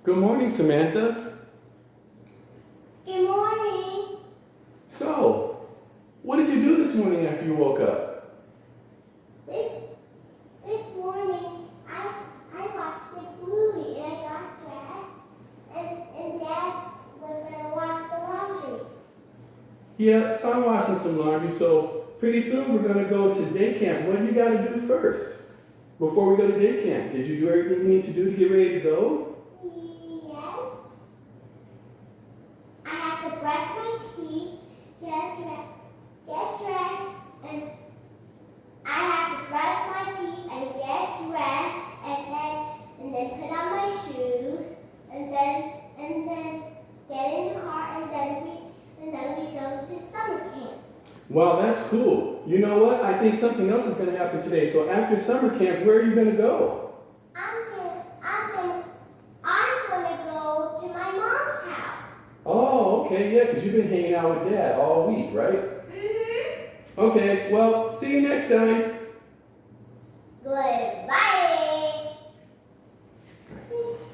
Good morning, Samantha. Good morning. So, what did you do this morning after you woke up? This morning I watched the movie and I got dressed and Dad was gonna wash the laundry. Yeah, so I'm washing some laundry, so pretty soon we're gonna go to day camp. What do you gotta do first? Before we go to day camp, did you do everything you need to do to get ready to go? Yes. I have to brush my teeth, get dressed, and I have to brush my teeth and get dressed, and then put on my shoes, and then get in the car, and then we go to summer camp. Wow, that's cool. You know what? I think something else is gonna happen today. So after summer camp, where are you gonna go? I'm gonna go to my mom's house. Oh, okay, yeah, because you've been hanging out with Dad all week, right? Mm-hmm. Okay, well, see you next time. Goodbye.